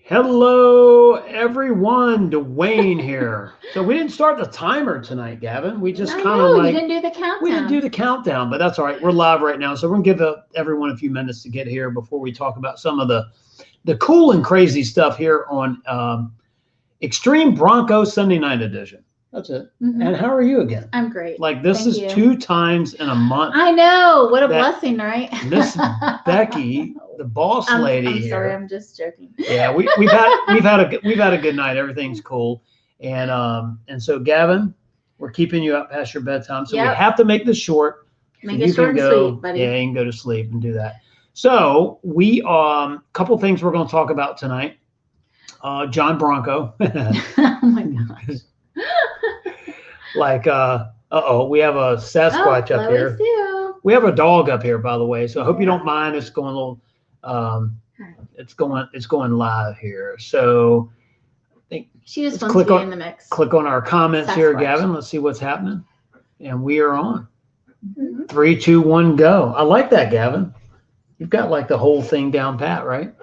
Hello, everyone. Duane here. So we didn't start the timer tonight, Gavin. We just I kind of know, you like didn't do the we didn't do countdown. the countdown, but that's all right. We're live right now, so we're gonna give everyone a few minutes to get here before we talk about some of the cool and crazy stuff here on Extreme Bronco Sunday Night Edition. That's it. And how are you again? I'm great. Like this Thank is you. 2 times in a month. I know. What a that blessing, right? Miss Becky, the boss lady I'm here. sorry, I'm just joking. Yeah, we've had a good night. Everything's cool, and so Gavin, we're keeping you up past your bedtime, so we Yep. have to make this short. Make so it you short can and go, sweet, buddy. yeah, you can go to sleep and do that. So we couple things we're going to talk about tonight. John Bronco, Oh my gosh. like oh, we have a Sasquatch up here. Too. We have a dog up here, by the way. So I hope you don't mind. It's going a little. It's going live here. So I think She just let's wants to be in the mix. click on our comments here, Sasquatch. Gavin. Let's see what's happening. And we are on. 3, 2, 1, go. I like that, Gavin. You've got like the whole thing down pat, right?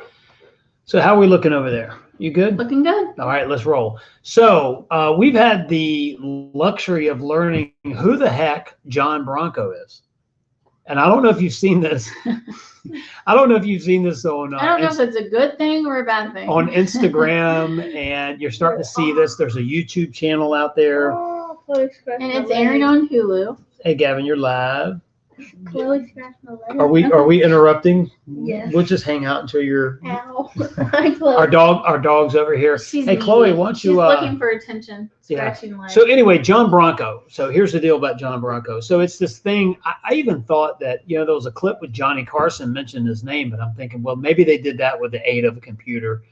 So how are we looking over there? You good? Looking good. All right, let's roll. So we've had the luxury of learning who the heck John Bronco is. And I don't know if you've seen this. I don't know if you've seen this on. I don't know if it's a good thing or a bad thing. On Instagram, and you're starting to see this. There's a YouTube channel out there. And it's airing on Hulu. Hey, Gavin, you're live. Chloe scratched my leg. Are we interrupting? Yes. We'll just hang out until you're. Ow. Hi, Chloe. Our dog's over here. She's hey, needy. Chloe, why don't She's you? looking for attention, Yeah. scratching legs. So anyway, John Bronco. So here's the deal about John Bronco. So it's this thing. I even thought that there was a clip with Johnny Carson mentioned his name, but I'm thinking, well, maybe they did that with the aid of a computer.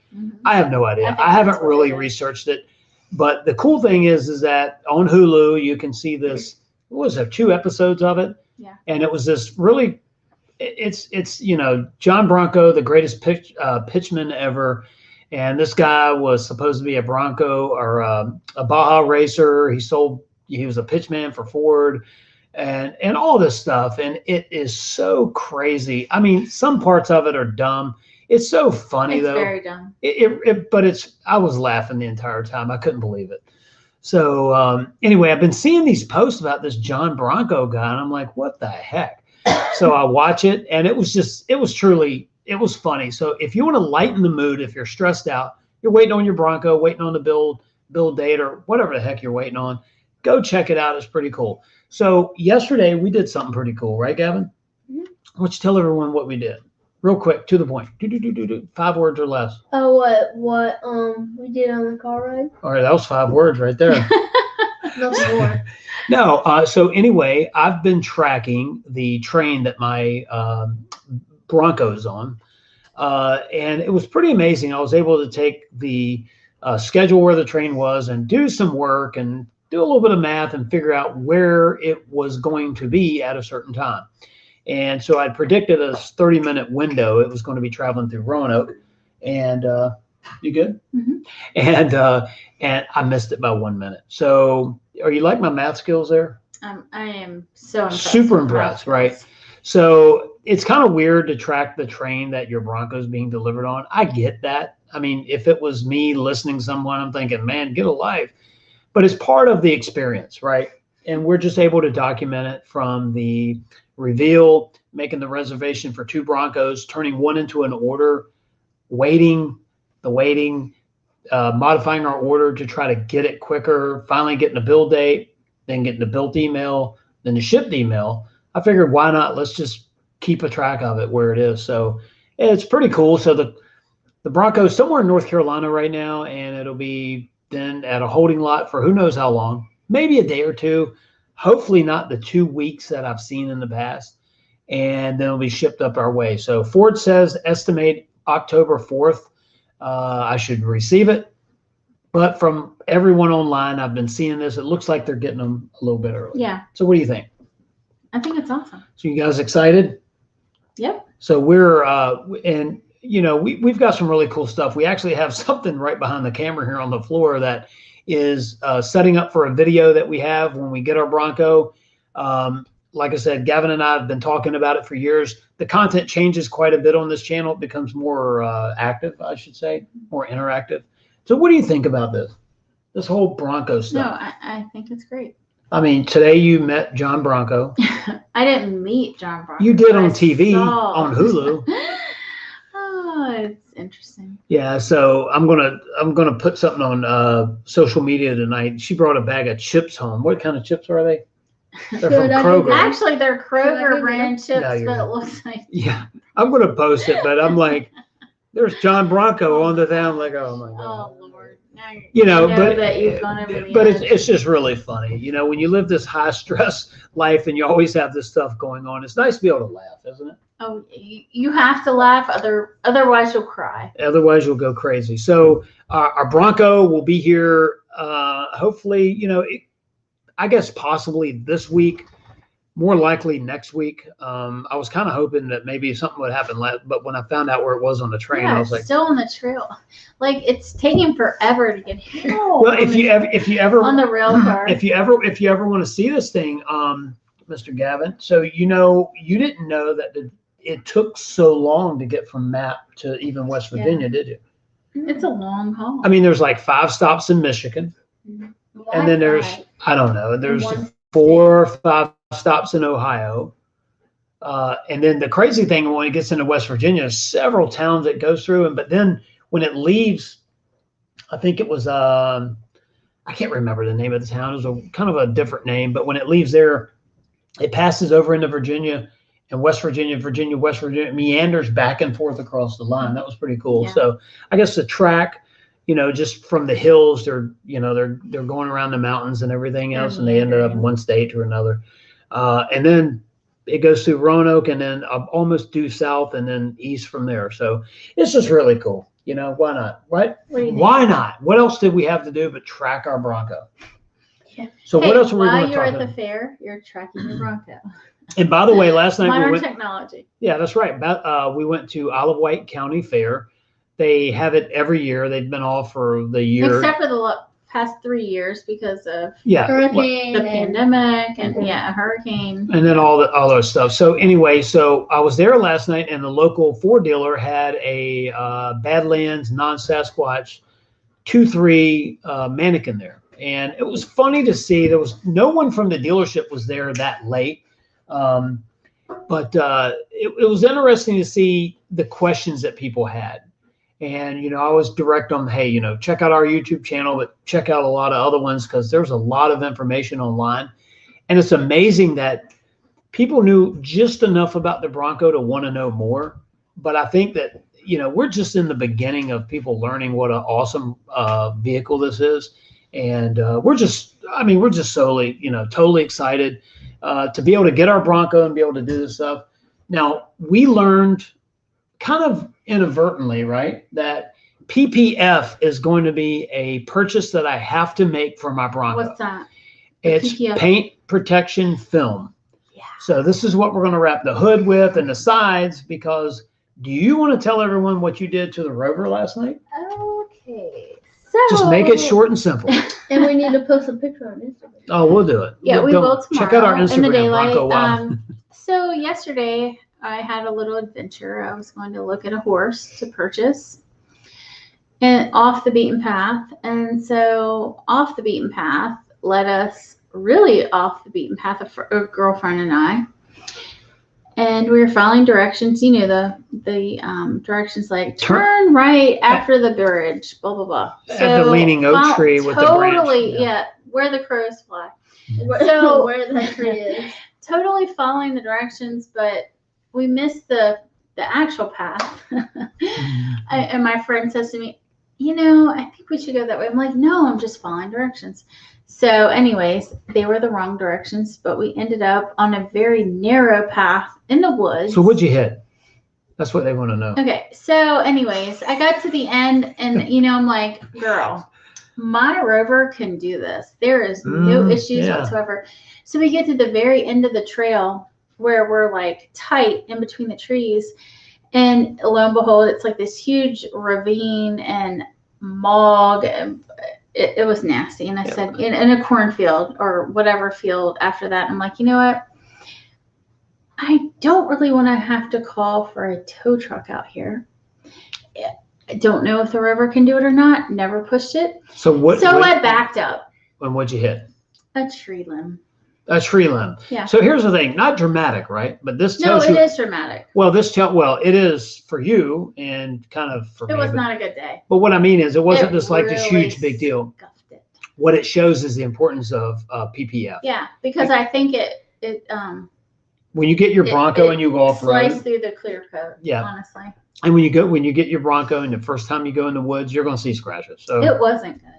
I have no idea. I haven't really researched it. But the cool thing is that on Hulu you can see this. What was there? 2 episodes of it. Yeah. And it was this really. It's John Bronco, the greatest pitchman ever. And this guy was supposed to be a Bronco or a Baja racer. He was a pitchman for Ford and all this stuff. And it is so crazy. I mean, some parts of it are dumb. It's so funny, though. It's very dumb. But I was laughing the entire time. I couldn't believe it. So anyway, I've been seeing these posts about this John Bronco guy, and I'm like, what the heck? So I watch it, and it was funny. So if you want to lighten the mood, if you're stressed out, you're waiting on your Bronco, waiting on the build date or whatever the heck you're waiting on, go check it out. It's pretty cool. So yesterday we did something pretty cool, right, Gavin? Why don't you tell everyone what we did? Real quick, to the point. 5 words or less. Oh, what we did on the car ride? All right, that was 5 words right there. Nothing more. No, so anyway, I've been tracking the train that my Bronco is on, and it was pretty amazing. I was able to take the schedule where the train was and do some work and do a little bit of math and figure out where it was going to be at a certain time. And so I predicted a 30-minute window. It was going to be traveling through Roanoke. And you good? And I missed it by 1 minute. So are you like my math skills there? I am so impressed. Super impressed, right? So it's kind of weird to track the train that your Bronco's being delivered on. I get that. I mean, if it was me listening to someone, I'm thinking, man, get a life. But it's part of the experience, right? And we're just able to document it from the reveal, making the reservation for 2 Broncos, turning one into an order, waiting, modifying our order to try to get it quicker, finally getting a build date, then getting the built email, then the shipped email. I figured, why not? Let's just keep a track of it where it is. So it's pretty cool. So the Broncos somewhere in North Carolina right now, and it'll be then at a holding lot for who knows how long, maybe a day or 2. Hopefully not the 2 weeks that I've seen in the past. And then it'll be shipped up our way. So Ford says estimate October 4th. I should receive it. But from everyone online, I've been seeing this. It looks like they're getting them a little bit early. Yeah. So what do you think? I think it's awesome. So you guys excited? Yep. So we're and we've got some really cool stuff. We actually have something right behind the camera here on the floor that is setting up for a video that we have when we get our Bronco. like I said, Gavin and I have been talking about it for years. The content changes quite a bit on this channel. It becomes more active, I should say, more interactive. So what do you think about this whole Bronco No, stuff? I think it's great. I mean, today you met John Bronco. I didn't meet John Bronco. You did but on I TV saw- on Hulu. Oh, it's interesting. Yeah, so I'm gonna put something on social media tonight. She brought a bag of chips home. What kind of chips are they? They're from Should I do Kroger. that? Actually, they're Should I Kroger do brand that? chips, No, you're but it not. looks like Yeah, I'm gonna post it, but I'm like, there's John Bronco on the thing. I'm like, oh my god. oh Lord. Now You know, that you've gone over the but edge. it's just really funny. You know, when you live this high stress life and you always have this stuff going on, it's nice to be able to laugh, isn't it? Oh, you have to laugh, otherwise you'll cry. Otherwise, you'll go crazy. So our Bronco will be here. Hopefully, you know, I guess possibly this week. More likely next week. I was kind of hoping that maybe something would happen, but when I found out where it was on the train, Yeah, I was like, it's still on the trail. Like it's taking forever to get here. "Well, if you ever on the rail car. if you ever want to see this thing, Mr. Gavin, so you know you didn't know that it took so long to get from Map to even West Yeah. Virginia, did you? It's a long haul. I mean, there's like 5 stops in Michigan, and then there's I don't know, there's One- 4 or 5 stops in Ohio. And then the crazy thing when it gets into West Virginia, several towns it goes through. But then when it leaves, I think it was, I can't remember the name of the town. It was a kind of a different name. But when it leaves there, it passes over into Virginia and West Virginia, West Virginia, meanders back and forth across the line. That was pretty cool. Yeah. So I guess the track, you know, just from the hills, they're going around the mountains and everything else, and they ended up in one state or another. And then it goes through Roanoke and then almost due south and then east from there. So it's just really cool. You know, why not? Right? What do you think? Why not? What else did we have to do but track our Bronco? Yeah. So what else were we while going to you're talk at the about? fair, you're tracking your Bronco. And by the way, last night we Modern went. technology. Yeah, that's right. We went to Isle of Wight County Fair. They have it every year. They've been off for the year. Except for the past 3 years because of Hurricane the and pandemic and a hurricane. And then all those stuff. So anyway, so I was there last night, and the local Ford dealer had a Badlands non-Sasquatch 2.3 mannequin there, and it was funny to see. There was no one from the dealership was there that late, but it was interesting to see the questions that people had. And, you know, I always direct them, hey, you know, check out our YouTube channel, but check out a lot of other ones because there's a lot of information online. And it's amazing that people knew just enough about the Bronco to want to know more. But I think that, you know, we're just in the beginning of people learning what an awesome vehicle this is. And we're just solely, you know, totally excited to be able to get our Bronco and be able to do this stuff. Now, we learned kind of inadvertently, right, that PPF is going to be a purchase that I have to make for my Bronco. What's that? It's PPF. paint protection film. Yeah. So this is what we're going to wrap the hood with and the sides, because do you want to tell everyone what you did to the Rover last night? Okay. So Just make it short and simple. and we need to post a picture on Instagram. Oh, we'll do it. Yeah, we Don't- will tomorrow. Check out our in the Instagram, daylight. Bronco Wild. So yesterday I had a little adventure. I was going to look at a horse to purchase and off the beaten path. And so off the beaten path led us really off the beaten path, a girlfriend and I. And we were following directions. You know, the directions like turn right after the bridge, blah, blah, blah. At the leaning oak tree with the branch. Totally, yeah, where the crows fly. So- Where that tree is. Totally following the directions, but we missed the actual path. And my friend says to me, you know, I think we should go that way. I'm like, no, I'm just following directions. So anyways, they were the wrong directions, but we ended up on a very narrow path in the woods. So what'd you hit? That's what they want to know. Okay, so anyways, I got to the end and, you know, I'm like, girl, my Rover can do this. There is no issues yeah. whatsoever. So we get to the very end of the trail where we're like tight in between the trees. And lo and behold, it's like this huge ravine and bog. And it was nasty. And I said, in a cornfield or whatever field after that, I'm like, you know what? I don't really want to have to call for a tow truck out here. I don't know if the Rover can do it or not. Never pushed it. So what? So I backed up. And what'd you hit? A tree limb. A tree limb. Yeah. So here's the thing, not dramatic, right? But this tells No, you. it is dramatic. Well, it is for you and kind of for me. It was not a good day. But what I mean is, it wasn't just like this really huge big deal. scuffed it. What it shows is the importance of PPF. Yeah, because I think it When you get your Bronco and you go off road, slice through the clear coat. Yeah. Honestly. and when you get your Bronco and the first time you go in the woods, you're going to see scratches. So It wasn't good.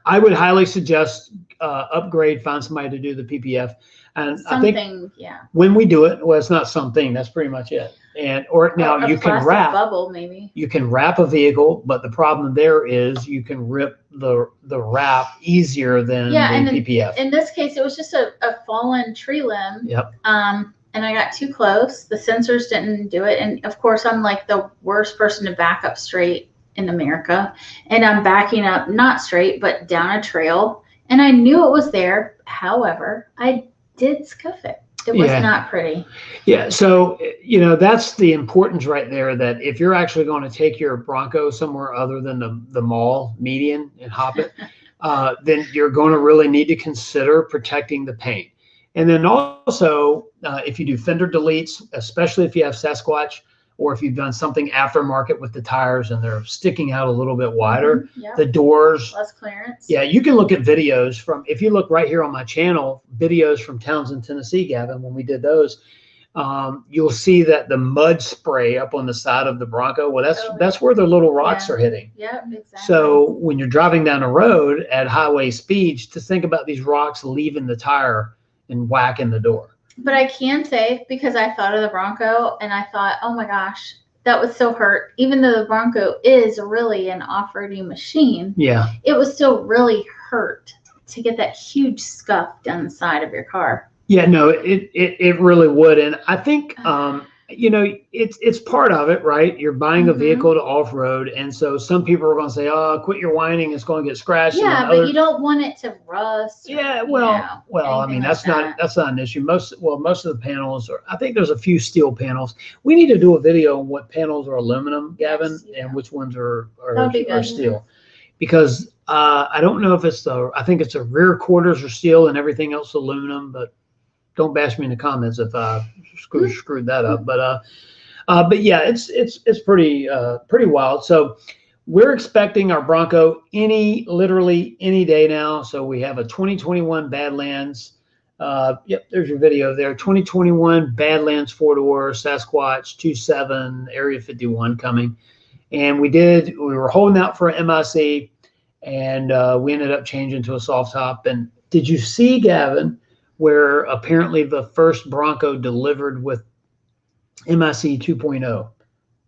I would highly suggest upgrade, find somebody to do the PPF. And I think when we do it, well, it's not something, that's pretty much it. And or now a you can plastic wrap bubble maybe. You can wrap a vehicle, but the problem there is you can rip the wrap easier than the PPF. In this case, it was just a fallen tree limb. Yep. And I got too close. The sensors didn't do it. And of course, I'm like the worst person to back up straight in America. And I'm backing up not straight, but down a trail. And I knew it was there. However, I did scuff it. It was not pretty. Yeah. So, that's the importance right there, that if you're actually going to take your Bronco somewhere other than the mall median and hop it, then you're going to really need to consider protecting the paint. And then also, if you do fender deletes, especially if you have Sasquatch, or if you've done something aftermarket with the tires and they're sticking out a little bit wider, the doors, less clearance. Yeah, you can look at videos if you look right here on my channel, videos from Townsend, Tennessee, Gavin, when we did those, you'll see that the mud spray up on the side of the Bronco, well, that's where the little rocks are hitting. Yeah, exactly. So when you're driving down a road at highway speeds, just think about these rocks leaving the tire and whacking the door. But I can say, because I thought of the Bronco and I thought, oh my gosh, that was so hurt. Even though the Bronco is really an off-roading machine, it was still really hurt to get that huge scuff down the side of your car. Yeah, no, it really would. And I think, it's part of it, right? You're buying a vehicle to off-road. And so some people are going to say, oh, quit your whining, it's going to get scratched. Yeah, but you don't want it to rust. Yeah, I mean, that's not an issue. Most of the panels I think there's a few steel panels. We need to do a video on what panels are aluminum, Gavin, and which ones are steel. Because I don't know if I think it's the rear quarters are steel and everything else aluminum, but don't bash me in the comments if I screwed that up. But yeah, it's pretty wild. So we're expecting our Bronco literally any day now. So we have a 2021 Badlands. Yep, there's your video there. 2021 Badlands 4-door Sasquatch 2.7 Area 51 coming. And we were holding out for an MIC, and we ended up changing to a soft top. And did you see, Gavin, where apparently the first Bronco delivered with MIC 2.0,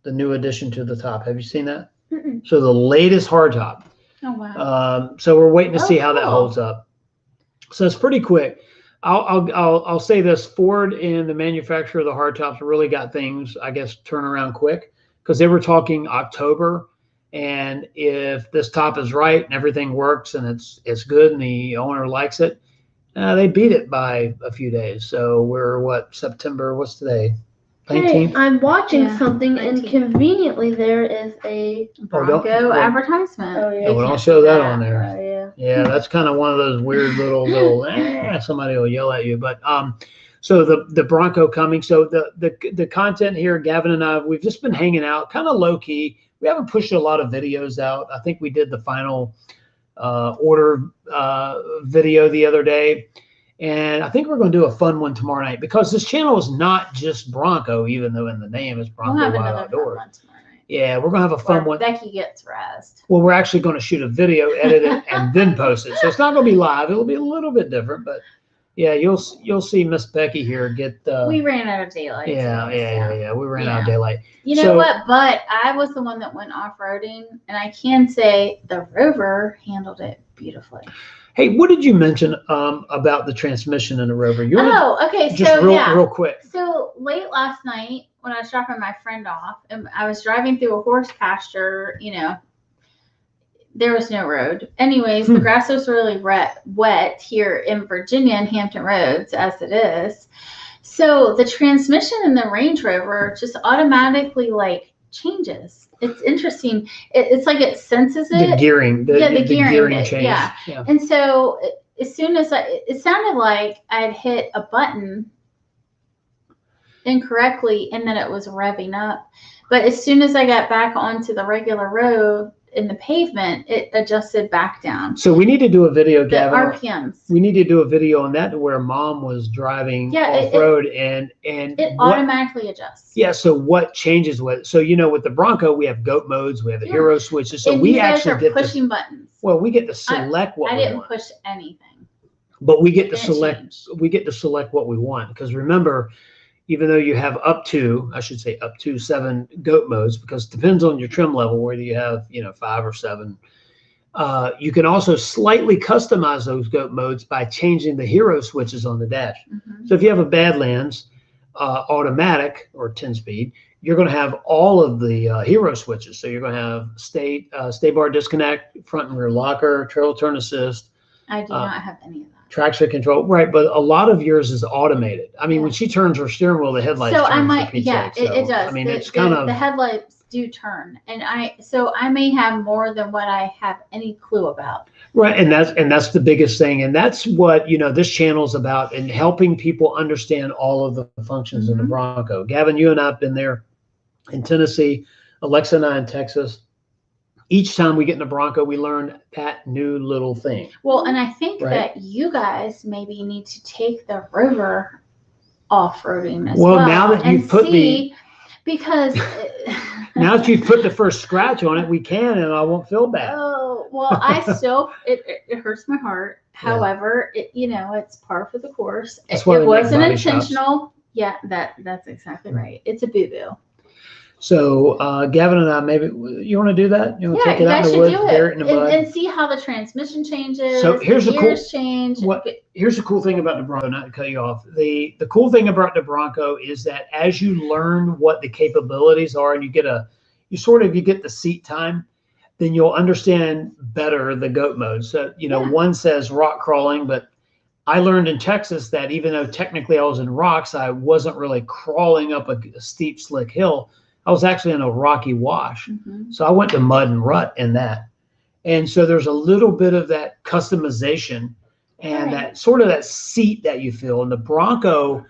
the new addition to the top? Have you seen that? Mm-mm. So the latest hardtop. Oh, wow. So we're waiting to see how that holds up. So it's pretty quick. I'll say this: Ford and the manufacturer of the hardtops really got things, I guess, turn around quick, because they were talking October. And if this top is right and everything works and it's good and the owner likes it, they beat it by a few days. So we're September? What's today? 19th? Hey, I'm watching something, 19th. And conveniently there is a Bronco advertisement. Oh, yeah. No, don't show that on there. Yeah, that's kind of one of those weird little somebody will yell at you. But so the Bronco coming. So the content here, Gavin and I, we've just been hanging out, kind of low key. We haven't pushed a lot of videos out. I think we did the final order video the other day, and I think we're going to do a fun one tomorrow night, because this channel is not just Bronco, even though in the name is Bronco Wild Outdoors. Yeah, we're going to have a fun one. Becky gets razzed. Well, we're actually going to shoot a video, edit it, and then post it. So it's not going to be live. It'll be a little bit different, but yeah, you'll see Miss Becky here get. We ran out of daylight. Yeah. We ran out of daylight. You know what? But I was the one that went off-roading, and I can say the Rover handled it beautifully. Hey, what did you mention about the transmission in the Rover? Okay. Just real quick. So late last night, when I was dropping my friend off, and I was driving through a horse pasture, there was no road. Anyways, the grass was really wet here in Virginia and Hampton Roads, as it is. So the transmission in the Range Rover just automatically like changes. It's interesting. It's like it senses it. The gearing. The gearing change. Yeah. And so as soon as it sounded like I'd hit a button incorrectly and then it was revving up. But as soon as I got back onto the regular road in the pavement, it adjusted back down. So we need to do a video, The Gavin. RPMs. We need to do a video on that where Mom was driving off road and it automatically adjusts. Yeah. So what changes with? So with the Bronco we have goat modes, we have the hero switches. So and we you guys actually are get pushing buttons. Well, we get to select what I we didn't want. push anything. But we get to Didn't select. change. We get to select what we want because remember, even though you have up to 7 goat modes, because it depends on your trim level whether you have 5 or 7. You can also slightly customize those goat modes by changing the hero switches on the dash. Mm-hmm. So if you have a Badlands automatic or 10-speed, you're going to have all of the hero switches. So you're going to have stay bar disconnect, front and rear locker, trail turn assist. I do not have any of that. Traction control, right? But a lot of yours is automated. I mean, when she turns her steering wheel, the headlights. So turn, I might, for Pete's yeah, sake. it does. I mean, it's the, kind of the headlights do turn, and I may have more than what I have any clue about. right, and that's the biggest thing, and that's what this channel's about, and helping people understand all of the functions in the Bronco. Gavin, you and I have been there in Tennessee. Alexa and I in Texas. Each time we get in a Bronco, we learn that new little thing. Well, and I think Right. that you guys maybe need to take the Rover off-roading as well. Well, now that you've put because now that you've put the first scratch on it, we can, and I won't feel bad. Oh, well, I still it hurts my heart. However, it's par for the course. That's why It they make wasn't body shops. intentional. Yeah, that's exactly right. It's a boo-boo. So Gavin and I, maybe you want to do that? You want to Yeah, take you it out guys in the should woods, do bury it it in the mud? and see how the transmission changes. So here's the the cool- gears change. Here's the cool thing about the Bronco, not to cut you off. The cool thing about the Bronco is that as you learn what the capabilities are and you get the seat time, then you'll understand better the goat mode. So, one says rock crawling, but I learned in Texas that even though technically I was in rocks, I wasn't really crawling up a steep, slick hill. I was actually in a rocky wash. Mm-hmm. So I went to mud and rut in that. And so there's a little bit of that customization and that sort of that seat that you feel. And the Bronco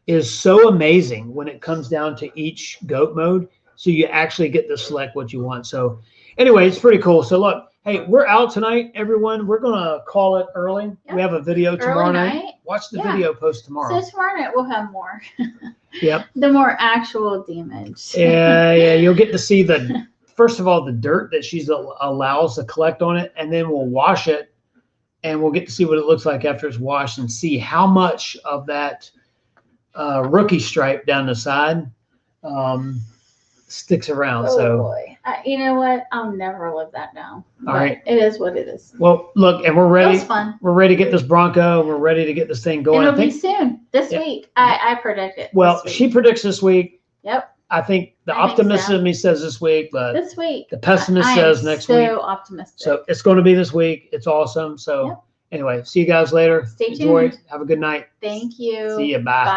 is so amazing when it comes down to each goat mode. So you actually get to select what you want. So anyway, it's pretty cool. So look, hey, we're out tonight, everyone. We're going to call it early. Yep. We have a video tomorrow night. Night. Watch the video post tomorrow. So tomorrow night we'll have more. Yep. The more actual damage. Yeah, you'll get to see first of all, the dirt that she's allows to collect on it, and then we'll wash it, and we'll get to see what it looks like after it's washed and see how much of that rookie stripe down the side sticks around. Oh boy. You know what? I'll never live that down. All right. It is what it is. Well, look, and we're ready. That was fun. We're ready to get this Bronco. We're ready to get this thing going. It'll be soon. This week. I predict it. Well, this she week. predicts this week. Yep. I think the I think optimist so. in me says this week, but This week. the pessimist I says am next so week. optimistic. So it's going to be this week. It's awesome. So anyway, see you guys later. Stay Enjoy. tuned. Have a good night. Thank you. See you. Bye.